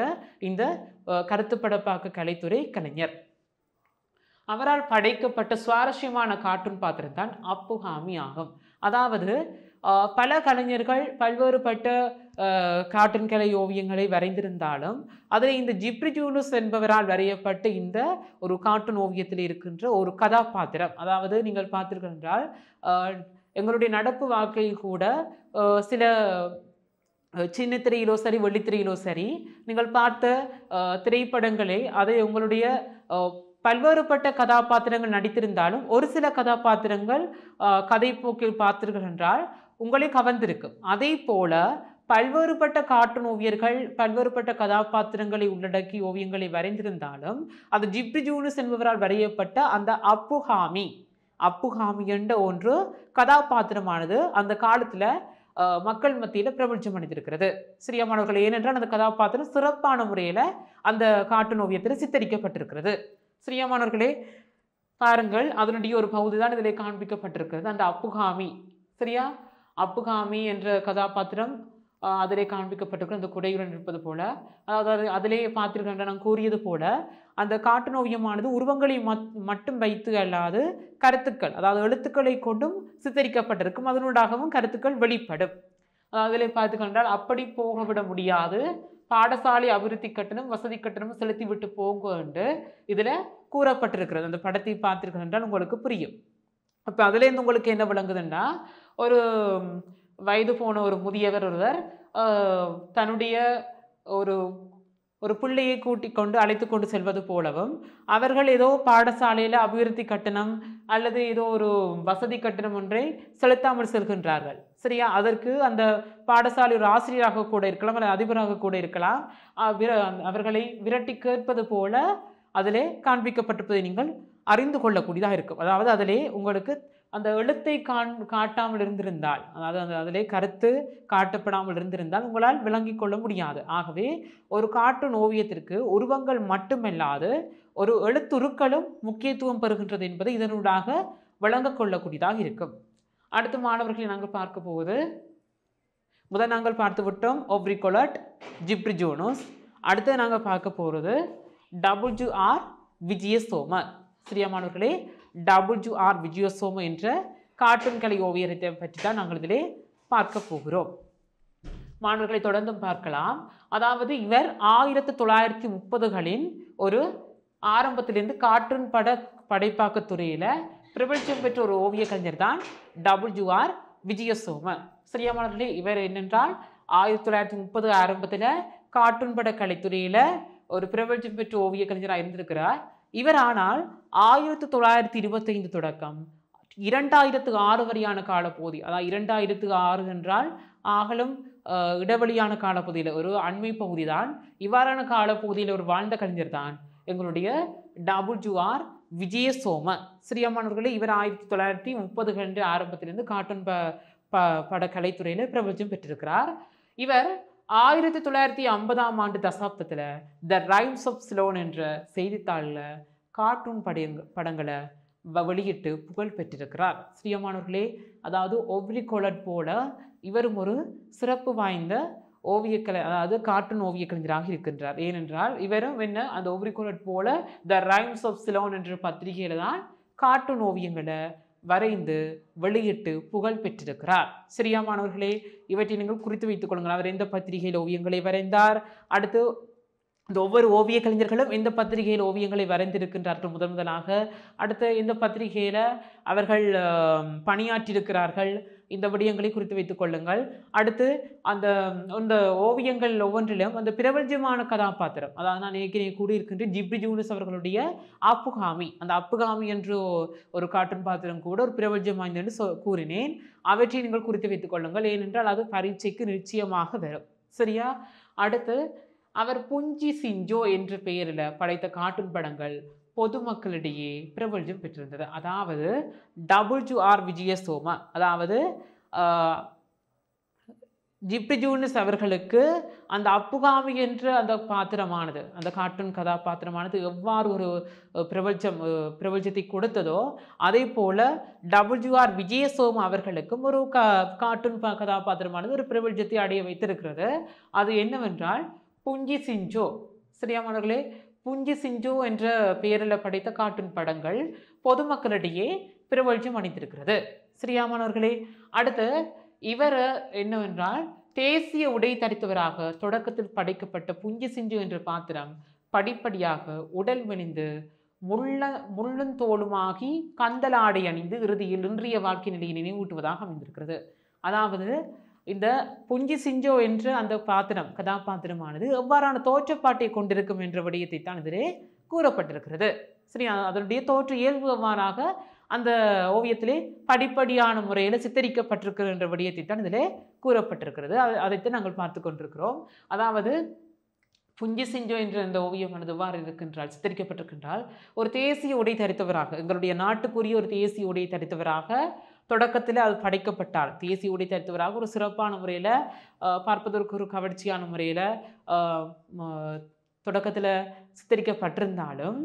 இந்த கருத்துப்படப்பாக்க கலைத்துறை கலைஞர். அவரால் படைக்கப்பட்ட சுவாரஸ்யமான கார்ட்டூன் பாத்திரம் தான் அப்புஹாமி ஆகும். அதாவது பல கலைஞர்கள் பல்வேறுபட்ட கார்ட்டூன் கலை ஓவியங்களை வரைந்திருந்தாலும் அதில் இந்த ஜிப்ரி யூனுஸ் என்பவரால் வரையப்பட்ட இந்த ஒரு கார்ட்டூன் ஓவியத்தில் இருக்கின்ற ஒரு கதாபாத்திரம், அதாவது நீங்கள் பார்த்தீர்கள் என்றால் எங்களுடைய நடப்பு வாழ்க்கையில் கூட சில சின்ன திரையிலோ சரி வெள்ளித்திரையிலோ சரி நீங்கள் பார்த்த திரைப்படங்களை அதை உங்களுடைய பல்வேறுபட்ட கதாபாத்திரங்கள் நடித்திருந்தாலும் ஒரு சில கதாபாத்திரங்கள் கதை போக்கில் பார்த்தீர்கள் என்றால் உங்களை கவர்ந்திருக்கும். அதே போல பல்வேறுபட்ட கார்ட்டூன் ஓவியர்கள் பல்வேறுபட்ட கதாபாத்திரங்களை உள்ளடக்கி ஓவியங்களை வரைந்திருந்தாலும் அது ஜிப்ரி யூனுஸ் என்பவரால் வரையப்பட்ட அந்த அப்புஹாமி என்ற ஒன்று கதாபாத்திரமானது அந்த காலத்தில் மக்கள் மத்தியில் பிரபஞ்சம் அடைந்திருக்கிறது. சிறியமானவர்கள், ஏனென்றால் அந்த கதாபாத்திரம் சிறப்பான முறையில் அந்த கார்ட்டூன் ஓவியத்தில் சித்தரிக்கப்பட்டிருக்கிறது. சிறியமானவர்களே பாருங்கள், அதனுடைய ஒரு பகுதி தான் இதில் காண்பிக்கப்பட்டிருக்கிறது. அந்த அப்புஹாமி சரியா, அப்புஹாமி என்ற கதாபாத்திரம் அதிலே காண்பிக்கப்பட்டிருக்கிற அந்த குடையுடன் இருப்பது போல, அதாவது அதிலே பார்த்திருக்கின்ற நான் கூறியது போல அந்த கார்ட்டூன் ஓவியமானது உருவங்களை மட்டும் வைத்து அல்லாது கருத்துக்கள், அதாவது எழுத்துக்களை கொண்டும் சித்தரிக்கப்பட்டிருக்கும். அதனூடாகவும் கருத்துக்கள் வெளிப்படும். அதிலே பார்த்துக்கொண்டால் அப்படி போகவிட முடியாது, பாடசாலை அபிவிருத்தி கட்டணம் வசதி கட்டணம் செலுத்தி விட்டு போங்க என்று இதில் கூறப்பட்டிருக்கிறது. அந்த படத்தை பார்த்தீர்கள் உங்களுக்கு புரியும். அப்போ அதுலேருந்து உங்களுக்கு என்ன விளங்குதுன்னா, ஒரு வயது போன ஒரு முதியவர் ஒருவர் தன்னுடைய ஒரு பிள்ளையை கூட்டிக் கொண்டு அழைத்து கொண்டு செல்வது போலவும் அவர்கள் ஏதோ பாடசாலையில் அபிவிருத்தி கட்டணம் அல்லது ஏதோ ஒரு வசதி கட்டணம் ஒன்றை செலுத்தாமல் செல்கின்றார்கள். சரியா, அதற்கு அந்த பாடசாலை ஒரு ஆசிரியராக கூட இருக்கலாம் அல்லது அதிபராக கூட இருக்கலாம். அவர்களை விரட்டி கேட்பது போல அதிலே காண்பிக்கப்பட்டிருப்பதை நீங்கள் அறிந்து கொள்ளக்கூடியதாக இருக்கும். அதாவது அதிலே உங்களுக்கு அந்த எழுத்தை காட்டாமல் இருந்திருந்தால், அதாவது அதிலே கருத்து காட்டப்படாமல் இருந்திருந்தால் உங்களால் விளங்கிக் கொள்ள முடியாது. ஆகவே ஒரு கார்ட்டூன் ஓவியத்திற்கு உருவங்கள் மட்டுமல்லாது ஒரு எழுத்துருக்களும் முக்கியத்துவம் பெறுகின்றது என்பதை இதனூடாக விளங்க கொள்ளக்கூடியதாக இருக்கும். அடுத்த மாணவர்களை நாங்கள் பார்க்க போவது, முதல் நாங்கள் பார்த்து விட்டோம் ஒவ்ரி கொலட் ஜிப்ரி யூனுஸ். அடுத்து நாங்கள் பார்க்க போகிறது WR விஜயசோம. சரியா மாணவர்களே, WR விஜயசோம என்ற கார்ட்டூன் கலை ஓவியத்தை பற்றி தான் நாங்கள் இதிலே பார்க்க போகிறோம். மாணவர்களை தொடர்ந்து பார்க்கலாம். அதாவது இவர் 1930களின் ஒரு ஆரம்பத்திலிருந்து கார்ட்டூன் படைப்பாக்க துறையில் பிரபஞ்சம் பெற்ற ஒரு ஓவிய கலைஞர் தான் WR விஜயசோம. சரியா மாணவர்களே, இவர் என்னென்றால் 1930 ஆரம்பத்தில் கார்ட்டூன் பட கலைத்துறையில் ஒரு பிரபஞ்சம் பெற்ற ஓவிய கலைஞராக இருந்திருக்கிறார். இவர் ஆனால் 1925 தொடக்கம் 2006 வரையான காலப்பகுதி, அதாவது 2006 என்றால் ஆகலும் இடைவெளியான காலப்பகுதியில் ஒரு அண்மை பகுதி தான். இவ்வாறான காலப்பகுதியில் ஒரு வாழ்ந்த கலைஞர் தான் எங்களுடைய WR விஜயசோம. சிறியமானவர்களே, இவர் 1930 ஆரம்பத்திலிருந்து கார்ட்டூன் பட கலைத்துறையில் பிரபஞ்சம் பெற்றிருக்கிறார். இவர் 1950ஆம் ஆண்டு தசாப்தத்தில் த ரைம்ஸ் ஆஃப் சிலோன் என்ற செய்தித்தாளில் கார்ட்டூன் படங்களை வெளியிட்டு புகழ் பெற்றிருக்கிறார். சிறியமானவர்களே, அதாவது ஒவ்ரி கொலட் போல இவரும் ஒரு சிறப்பு வாய்ந்த ஓவியக்கலை, அதாவது கார்ட்டூன் ஓவிய கலைஞராக இருக்கின்றார். ஏனென்றால் இவரும் என்ன அந்த ஒவ்ரி கொலட் போல த ரைம்ஸ் ஆஃப் சிலோன் என்ற பத்திரிகையில் தான் கார்ட்டூன் ஓவியங்களை வரைந்து வெளியிட்டு புகழ் பெற்றிருக்கிறார். சரியா மாணவர்களே, இவற்றை நீங்கள் குறித்து வைத்துக் கொள்ளுங்கள். அவர் எந்த பத்திரிகையில் ஓவியங்களை வரைந்தார், அடுத்து இந்த ஒவ்வொரு ஓவிய கலைஞர்களும் இந்த பத்திரிகையில் ஓவியங்களை வரைந்திருக்கின்றார்கள் முதலாக. அடுத்து இந்த பத்திரிகையில் அவர்கள் பணியாற்றியிருக்கிறார்கள். இந்த விடயங்களை குறித்து வைத்துக் கொள்ளுங்கள். அடுத்து அந்த ஓவியங்கள் ஒவ்வொன்றிலும் அந்த பிரபஞ்சமான கதாபாத்திரம், அதாவது நான் ஏற்கனவே கூறியிருக்கின்ற ஜிப்ரி ஜூனஸ் அவர்களுடைய அப்புகாமி, அந்த அப்புகாமி என்று ஒரு கார்ட்டூன் பாத்திரம் கூட ஒரு பிரபஞ்சம் வாய்ந்தது என்று கூறினேன். அவற்றை நீங்கள் குறித்து வைத்துக் கொள்ளுங்கள், ஏனென்றால் அது பரீட்சைக்கு நிச்சயமாக வரும். சரியா? அடுத்து அவர் புஞ்சி சிஞ்சோ என்ற பெயரில் படைத்த கார்ட்டூன் படங்கள் பொதுமக்களிடையே பிரபல்யம் பெற்றிருந்தது. அதாவது WR விஜயசோமா, அதாவது ஜிப்ரி ஜூனஸ் அவர்களுக்கு அந்த அப்புகாமி என்ற அந்த பாத்திரமானது, அந்த கார்ட்டூன் கதாபாத்திரமானது எவ்வாறு ஒரு பிரபஞ்சத்தை கொடுத்ததோ அதே போல WR விஜயசோமா அவர்களுக்கும் ஒரு கார்ட்டூன் கதாபாத்திரமானது ஒரு பிரபஞ்சத்தை அடைய வைத்திருக்கிறது. அது என்னவென்றால் புஞ்சி சிஞ்சோ. சரியாமானவர்களே, புஞ்சி சிஞ்சோ என்ற பெயரில் படைத்த கார்ட்டூன் படங்கள் பொதுமக்களிடையே பிரபல்யம் அடைந்திருக்கிறது. சரியாமானவர்களே, அடுத்து இவர் என்னவென்றால் தேசிய உடை தரித்தவராக தொடக்கத்தில் படைக்கப்பட்ட புஞ்சி சிஞ்சு என்ற பாத்திரம் படிப்படியாக உடல் மெலிந்து முள்ளந்தோளுமாகி கந்தலாடை அணிந்து இறுதியில் இன்றைய வாழ்க்கை நிலையை நினைவூட்டுவதாக அமைந்திருக்கிறது. அதாவது இந்த புஞ்சி சிஞ்சோ என்ற அந்த கதாபாத்திரமானது எவ்வாறான தோற்றப்பாட்டை கொண்டிருக்கும் என்ற விடயத்தை தான் இதிலே கூறப்பட்டிருக்கிறது. சரி, அதனுடைய தோற்ற இயல்பு எவ்வாறாக அந்த ஓவியத்திலே படிப்படியான முறையில் சித்தரிக்கப்பட்டிருக்கிற என்ற விடயத்தை தான் இதிலே கூறப்பட்டிருக்கிறது. அதைத்தான் நாங்கள் பார்த்து கொண்டிருக்கிறோம். அதாவது புஞ்சி சிஞ்சோ என்ற இந்த ஓவியமானது எவ்வாறு இருக்கின்றால் சித்தரிக்கப்பட்டிருக்கின்றால் ஒரு தேசிய உடை தரித்தவராக, எங்களுடைய நாட்டுக்குரிய ஒரு தேசிய உடை தரித்தவராக தொடக்கத்தில் அது படைக்கப்பட்டால் தேசிய உடை தரித்தவராக ஒரு சிறப்பான முறையில் பார்ப்பதற்கு ஒரு கவர்ச்சியான முறையில் தொடக்கத்தில் சித்தரிக்கப்பட்டிருந்தாலும்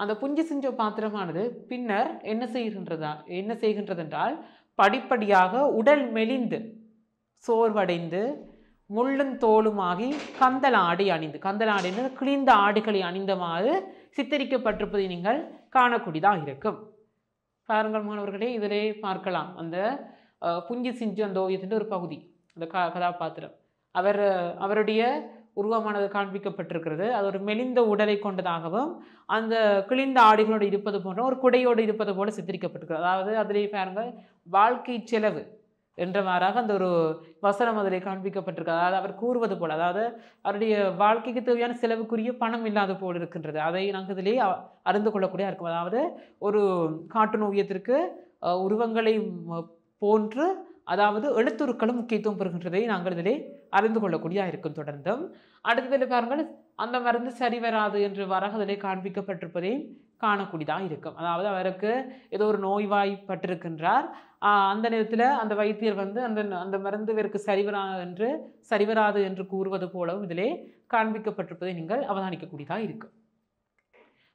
அந்த புஞ்சி சிஞ்சோ பாத்திரமானது பின்னர் என்ன செய்கின்றது என்றால் படிப்படியாக உடல் மெலிந்து சோர்வடைந்து முள்ளந்தோளுமாகி கந்தல் ஆடை கிழிந்த ஆடைகளை அணிந்தமாறு சித்தரிக்கப்பட்டிருப்பதை நீங்கள் காணக்கூடியதாக இருக்கும். பாருங்கள் மாணவர்களே, இதிலே பார்க்கலாம் அந்த புஞ்சி சிஞ்சு அந்த ஓவியத்தின் ஒரு பகுதி, அந்த கதாபாத்திரம் அவருடைய உருவமானது காண்பிக்கப்பட்டிருக்கிறது. அது ஒரு மெலிந்த உடலை கொண்டதாகவும் அந்த கிழிந்த ஆடைகளோடு இருப்பது போன்ற ஒரு குடையோடு இருப்பது போல சித்தரிக்கப்பட்டிருக்கிறது. அதாவது அதிலே பாருங்கள் வாழ்க்கை செலவு என்றவாறாக அந்த ஒரு வசனம் அதிலே காண்பிக்கப்பட்டிருக்கு. அதாவது அவர் கூறுவது போல், அதாவது அவருடைய வாழ்க்கைக்கு தேவையான செலவுக்குரிய பணம் இல்லாத போல் இருக்கின்றது. அதை நாங்கள் இதிலே அறிந்து கொள்ளக்கூடிய இருக்கும். அதாவது ஒரு கார்ட்டூன் ஓவியத்திற்கு உருவங்களை போன்று அதாவது எழுத்துருக்களும் முக்கியத்துவம் பெறுகின்றதை நாங்கள் இதிலே அறிந்து கொள்ளக்கூடியதாக இருக்கும். தொடர்ந்தும் அடுத்ததில் பாருங்கள் அந்த மருந்து சரி வராது என்று வராக அதிலே காண்பிக்கப்பட்டிருப்பதையும் காணக்கூடியதாக இருக்கும். அதாவது அவருக்கு ஏதோ ஒரு நோய்வாய்ப்பட்டிருக்கின்றார். அந்த நேரத்தில் அந்த வைத்தியர் அந்த மருந்து இவருக்கு சரிவராது என்று கூறுவது போலவும் இதிலே காண்பிக்கப்பட்டிருப்பதை நீங்கள் அவதானிக்கக்கூடியதாக இருக்கும்.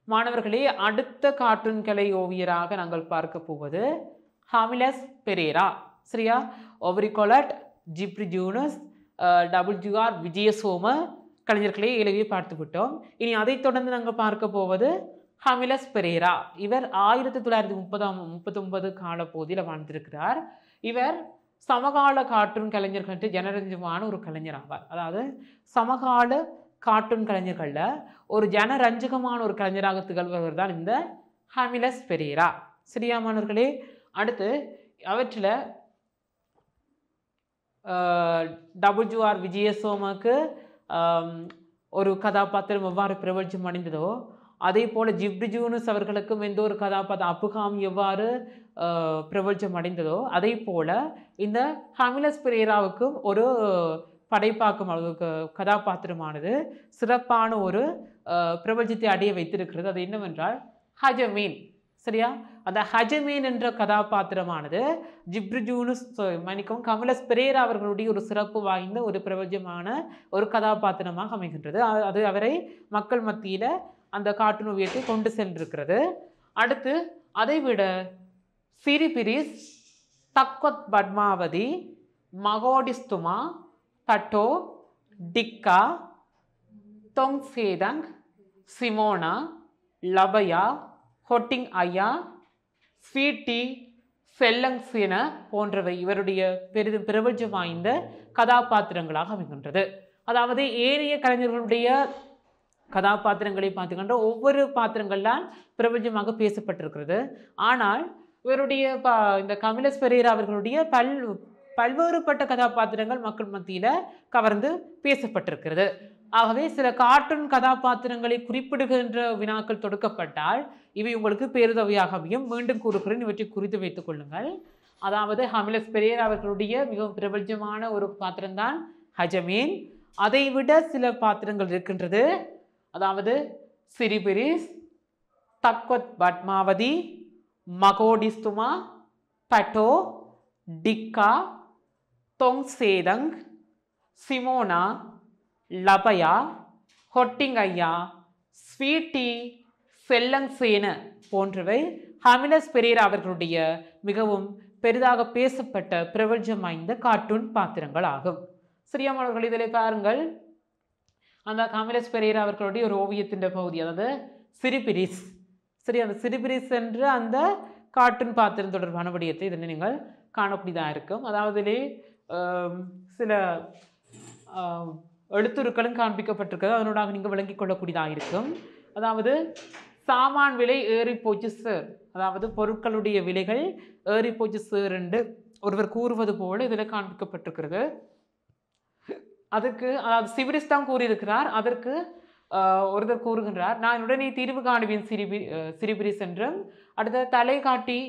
மாணவர்களே, அடுத்த கார்ட்டூன் கலை ஓவியராக நாங்கள் பார்க்க போவது ஹாமிலஸ் பெரேரா. சரியா? ஒவரிகோலட், ஜிப்ரி ஜூனஸ், WR விஜயசோம கலைஞர்களை ஏலவே பார்த்து விட்டோம். இனி அதைத் தொடர்ந்து நாங்கள் பார்க்க போவது ஹாமிலஸ் பெரேரா. இவர் 1939 காலப்பகுதியில் வாழ்ந்திருக்கிறார். இவர் சமகால கார்ட்டூன் கலைஞர்கள் ஜனரஞ்சமான ஒரு கலைஞர் ஆவார். அதாவது சமகால கார்ட்டூன் கலைஞர்களில் ஒரு ஜனரஞ்சகமான ஒரு கலைஞராக திகழ்பவர் தான் இந்த ஹாமிலஸ் பெரேரா. சரியா மாணவர்களே? அடுத்து அவற்றில் WR விஜயசோமாக்கு ஒரு கதாபாத்திரம் எவ்வாறு பிரபல்யம் அடைந்ததோ அதே போல் ஜிப்ரி ஜூனஸ் அவர்களுக்கும் எந்த ஒரு கதாபாத்திரம் அப்புகாமி எவ்வாறு பிரபல்யம் அடைந்ததோ அதே போல் இந்த ஹாமிலஸ் பெரேராவுக்கும் ஒரு படைப்பாக்கும் கதாபாத்திரமானது சிறப்பான ஒரு பிரபல்யத்தை அடைய வைத்திருக்கிறது. அது என்னவென்றால் ஹஜமீன். சரியா? அந்த ஹஜமீன் என்ற கதாபாத்திரமானது ஜிப்ரி ஜூனஸ் ஹாமிலஸ் பெரேரா அவர்களுடைய ஒரு சிறப்பு வாய்ந்த ஒரு பிரபல்யமான ஒரு கதாபாத்திரமாக அமைகின்றது. அது அவரை மக்கள் மத்தியில் அந்த கார்ட்டூன் ஓவியத்தை கொண்டு சென்றிருக்கிறது. அடுத்து அதைவிட சிரிபிரிஸ், தக்வத் பத்மாவதி, மகோடிஸ்துமா, தட்டோ, டிக்கா, தொங்சேதங், சிமோனா, லபயா, ஹொட்டிங் ஐயா, ஸ்வீட்டி, செல்லங்சின போன்றவை இவருடைய பெரிதும் பிரபல்யம் வாய்ந்த கதாபாத்திரங்களாக அமைகின்றது. அதாவது ஏனைய கலைஞர்களுடைய கதாபாத்திரங்களை பார்த்துக்கின்ற ஒவ்வொரு பாத்திரங்கள்லாம் பிரபஞ்சமாக பேசப்பட்டிருக்கிறது. ஆனால் இவருடைய இந்த கமலேஷ் பெரேரா அவர்களுடைய பல்வேறுபட்ட கதாபாத்திரங்கள் மக்கள் மத்தியில் கவர்ந்து பேசப்பட்டிருக்கிறது. ஆகவே சில கார்ட்டூன் கதாபாத்திரங்களை குறிப்பிடுகின்ற வினாக்கள் தொடுக்கப்பட்டால் இவை உங்களுக்கு பேருதவியாகவும் மீண்டும் கூறுகிறேன், இவற்றை குறித்து வைத்துக் கொள்ளுங்கள். அதாவது கமலேஷ் பெரேரா அவர்களுடைய மிகவும் பிரபஞ்சமான ஒரு பாத்திரம்தான் ஹஜமீன். அதை விட சில பாத்திரங்கள் இருக்கின்றது. அதாவது சிரிபிரிஸ், தக்வத் பத்மாவதி, மகோடிஸ்துமா, பட்டோ, டிக்கா, தொங்சேதங், சிமோனா, லபயா, ஹொட்டிங்கையா, ஸ்வீட்டி, செல்லங்சேன போன்றவை கமலேஷ் பெரேரா அவர்களுடைய மிகவும் பெரிதாக பேசப்பட்ட பிரபஞ்சம் வாய்ந்த கார்ட்டூன் பாத்திரங்கள் ஆகும். சரியா மாணவர்கள், இதில் பாருங்கள், அந்த கமலேஷ் பெரேரா அவர்களுடைய ஒரு ஓவியத்தின் பகுதி, அதாவது சிரிபிரிஸ். சரி, அந்த சிரிபிரிஸ் என்ற அந்த கார்ட்டூன் பாத்திரம் தொடர்பான விடயத்தை இதில் நீங்கள் காணக்கூடியதாக இருக்கும். அதாவது சில எழுத்துருக்களும் காண்பிக்கப்பட்டிருக்கிறது, அதனோடாக நீங்கள் விளங்கிக் கொள்ளக்கூடியதாக இருக்கும். அதாவது சாமான் விலை ஏறி போச்சு சார், அதாவது பொருட்களுடைய விலைகள் ஏறி போச்சு சார் என்று ஒருவர் கூறுவது போல இதில் காண்பிக்கப்பட்டிருக்கிறது. அதுக்கு அதாவது சிபிரிஸ் தான் கூறியிருக்கிறார். அதற்கு ஒருவர் கூறுகின்றார், நான் உடனே தீர்வு காணுவேன் சிரிபிரிஸ் என்றும். அடுத்த தலை காட்டி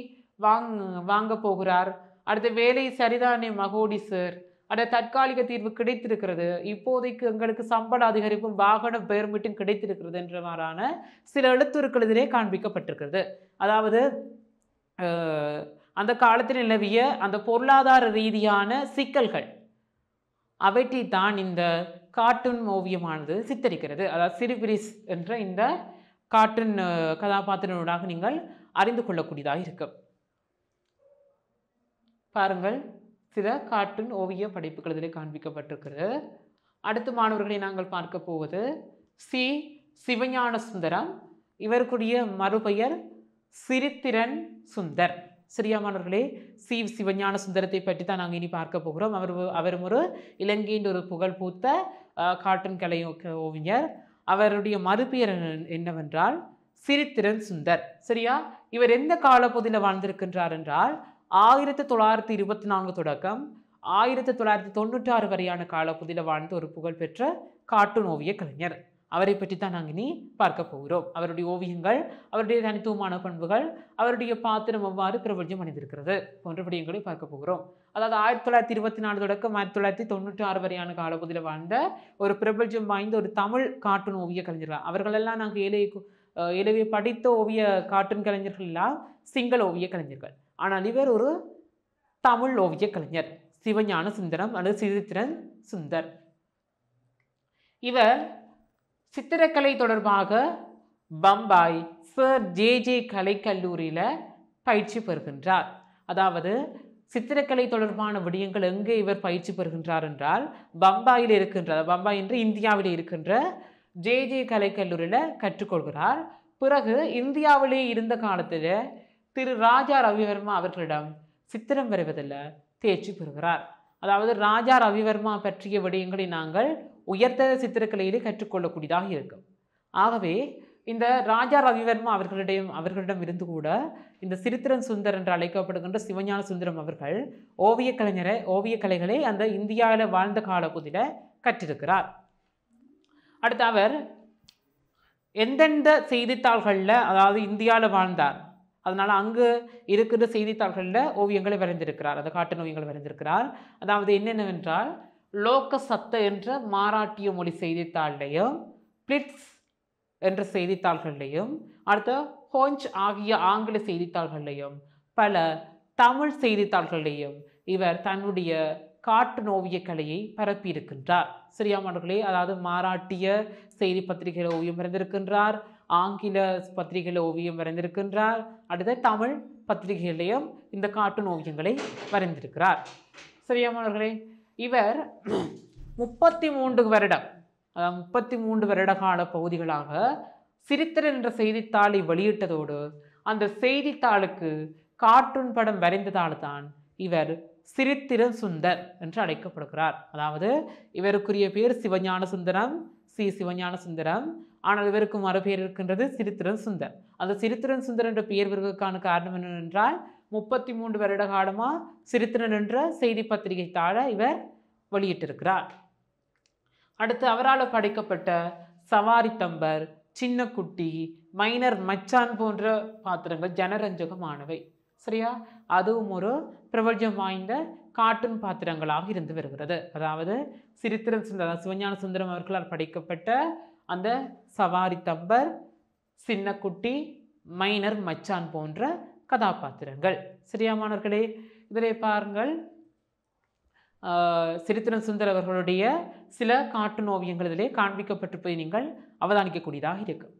வாங்க போகிறார். அடுத்த வேலை சரிதானே மகோடி சார், அடுத்த தற்காலிக தீர்வு கிடைத்திருக்கிறது, இப்போதைக்கு எங்களுக்கு சம்பள அதிகரிப்பும் வாகன பெயர்மிட்டும் கிடைத்திருக்கிறது என்றவாறான சில எழுத்துருக்கள் இதிலே காண்பிக்கப்பட்டிருக்கிறது. அதாவது அந்த காலத்தில் நிலவிய அந்த பொருளாதார ரீதியான சிக்கல்கள் அவற்றை தான் இந்த கார்ட்டூன் ஓவியமானது சித்தரிக்கிறது. அதாவது சிரிபிரிஸ் என்ற இந்த கார்ட்டூன் கதாபாத்திரனூடாக நீங்கள் அறிந்து கொள்ளக்கூடியதாக இருக்கும். பாருங்கள், சில கார்ட்டூன் ஓவிய படைப்புகள் இதில் காண்பிக்கப்பட்டிருக்கிறது. அடுத்த மாணவர்களை நாங்கள் பார்க்க போவது சி சிவஞான சுந்தரம். இவருக்குரிய மறுபெயர் சிரித்திரன் சுந்தர். சரியா மாணவர்களே, சிவஞான சுந்தரத்தை பற்றி தான் நாங்கள் இனி பார்க்க போகிறோம். அவரும் ஒரு இலங்கையின் ஒரு புகழ்பூத்த கார்ட்டூன் கலை ஓவியர். அவருடைய மறுபெயர் என்னவென்றால் சிரித்திரன் சுந்தர். சரியா, இவர் எந்த காலப்பகுதியில் வாழ்ந்திருக்கின்றார் என்றால் 1924 தொடக்கம் 1996 வரையான காலப்பகுதியில் வாழ்ந்த ஒரு புகழ்பெற்ற கார்ட்டூன் ஓவிய கலைஞர். அவரை பற்றி தான் நாங்கள் இனி பார்க்க போகிறோம். அவருடைய ஓவியங்கள், அவருடைய தனித்துவமான பண்புகள், அவருடைய பாத்திரம் எவ்வாறு பிரபஞ்சம் அடைந்திருக்கிறது போன்ற விடயங்களை பார்க்க போகிறோம். அதாவது 1924 தொடக்கம் 1996 வரையான காலப்பகுதியில் வாழ்ந்த ஒரு பிரபஞ்சம் வாய்ந்த ஒரு தமிழ் கார்ட்டூன் ஓவிய கலைஞர்கள். அவர்களெல்லாம் நாங்கள் ஏழவே படித்த ஓவிய கார்ட்டூன் கலைஞர்கள் எல்லாம் சிங்கள ஓவிய கலைஞர்கள். ஆனால் இவர் ஒரு தமிழ் ஓவிய கலைஞர், சிவஞான சுந்தரம் அல்லது சிரித்திரன் சுந்தர். இவர் சித்திரக்கலை தொடர்பாக பம்பாய் சர் ஜே கலைக்கல்லூரியில் பயிற்சி பெறுகின்றார். அதாவது சித்திரக்கலை தொடர்பான விடயங்கள் எங்கே இவர் பயிற்சி பெறுகின்றார் என்றால் பம்பாயில் இருக்கின்ற, பம்பாய் என்று இந்தியாவில் இருக்கின்ற ஜே கலைக்கல்லூரியில் கற்றுக்கொள்கிறார். பிறகு இந்தியாவிலே இருந்த காலத்தில் திரு ராஜா ரவிவர்மா அவர்களிடம் சித்திரம் வரைவதில் தேர்ச்சி பெறுகிறார். அதாவது ராஜா ரவிவர்மா பற்றிய விடயங்களை நாங்கள் உயர்ந்த சித்திரக்கலையிலே கற்றுக்கொள்ளக்கூடியதாக இருக்கும். ஆகவே இந்த ராஜா ரவிவர்மா அவர்களிடம் இருந்து கூட இந்த சிரித்திரன் சுந்தர் என்று அழைக்கப்படுகின்ற சிவஞான சுந்தரம் அவர்கள் ஓவிய கலைகளை அந்த இந்தியாவில் வாழ்ந்த காலப்பகுதியில் கற்றிருக்கிறார். அடுத்து அவர் எந்தெந்த செய்தித்தாள்களில், அதாவது இந்தியாவில் வாழ்ந்தார், அதனால் அங்கு இருக்கிற செய்தித்தாள்களில் ஓவியங்களை வரைந்திருக்கிறார், அந்த கார்ட்டூன் ஓவியங்களை வரைந்திருக்கிறார். அதாவது என்னென்னவென்றால் லோக சத்த என்ற மராட்டிய மொழி செய்தித்தாள்லையும், பிளிட்ஸ் என்ற செய்தித்தாள்கள்லையும், அடுத்த ஹோஞ்ச் ஆகிய ஆங்கில செய்தித்தாள்கள்லையும், பல தமிழ் செய்தித்தாள்கள்லையும் இவர் தன்னுடைய கார்ட்டூன் ஓவிய கலையை பரப்பியிருக்கின்றார். சரியா மாணவர்களே, அதாவது மராட்டிய செய்தி பத்திரிகையில் ஓவியம் வரைந்திருக்கின்றார், ஆங்கில பத்திரிகையில் ஓவியம் வரைந்திருக்கின்றார், அடுத்த தமிழ் பத்திரிகைகளையும் இந்த கார்ட்டூன் ஓவியங்களை வரைந்திருக்கிறார். சரியா மாணவர்களே, இவர் 33 வருடம், அதாவது 33 வருட கால பகுதிகளாக சிரித்திரன் என்ற செய்தித்தாளை வெளியிட்டதோடு அந்த செய்தித்தாளுக்கு கார்ட்டூன் படம் வரைந்ததால் தான் இவர் சிரித்திரன் சுந்தர் என்று அழைக்கப்படுகிறார். அதாவது இவருக்குரிய பேர் சிவஞான சுந்தரம், சி சிவஞான சுந்தரம். ஆனால் இவருக்கு மறுபெயர் இருக்கின்றது சிரித்திரன் சுந்தர். அந்த சிரித்திரன் சுந்தர் என்ற பெயர் வருவதற்கான காரணம் என்னவென்றால் 33 வருட காலமாக சிரித்திரன் என்ற செய்தி பத்திரிகை தாழ இவர் வெளியிட்டிருக்கிறார். அடுத்து அவரால் படைக்கப்பட்ட சவாரி தம்பர், சின்ன குட்டி, மைனர் மச்சான் போன்ற பாத்திரங்கள் ஜனரஞ்சகமானவை. சரியா? அதுவும் ஒரு பிரபஞ்சம் வாய்ந்த கார்ட்டூன் பாத்திரங்களாக இருந்து வருகிறது. அதாவது சிரித்திரன் சுந்தரம், சிவஞான சுந்தரம் அவர்களால் படைக்கப்பட்ட அந்த சவாரி தம்பர், சின்ன குட்டி, மைனர் மச்சான் போன்ற கதாபாத்திரங்கள். சரியா மாணவர்களே? இதிலே பாருங்கள், சிரித்திரன் சுந்தர் அவர்களுடைய சில கார்ட்டூன் ஓவியங்கள் இதிலே காண்பிக்கப்பட்டிருப்பதை நீங்கள் அவதானிக்கக்கூடியதாக இருக்கும்.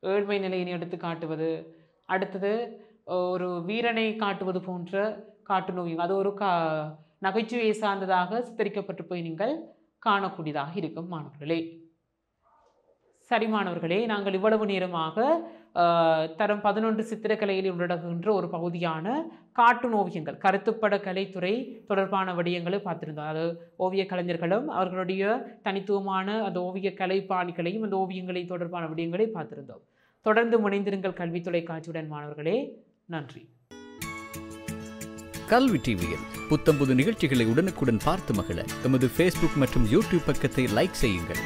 ஏழ்மை நிலையினை எடுத்து காட்டுவது, அடுத்தது ஒரு வீரனை காட்டுவது போன்ற கார்ட்டூன் ஓவியம், அது ஒரு நகைச்சுவையை சார்ந்ததாக சித்தரிக்கப்பட்டிருப்பதை நீங்கள் காணக்கூடியதாக இருக்கும் மாணவர்களே. சரி மாணவர்களே, நாங்கள் இவ்வளவு நேரமாக தரம் 11 சித்திரக்கலையில் உள்ளடங்குகின்ற ஒரு பகுதியான கார்ட்டூன் ஓவியங்கள், கருத்துப்பட கலைத்துறை தொடர்பான விடயங்களை பார்த்திருந்தோம். அது ஓவிய கலைஞர்களும் அவர்களுடைய தனித்துவமான அந்த ஓவிய கலை பாணிகளையும் அந்த ஓவியங்களை தொடர்பான விடயங்களை பார்த்திருந்தோம். தொடர்ந்து முனைந்திருங்கள் கல்வி தொலைக்காட்சியுடன் மாணவர்களே. நன்றி. கல்வி டிவியில் புத்தம்புது நிகழ்ச்சிகளை உடனுக்குடன் பார்த்து மகிழ எமது ஃபேஸ்புக் மற்றும் யூடியூப் பக்கத்தை லைக் செய்யுங்கள்.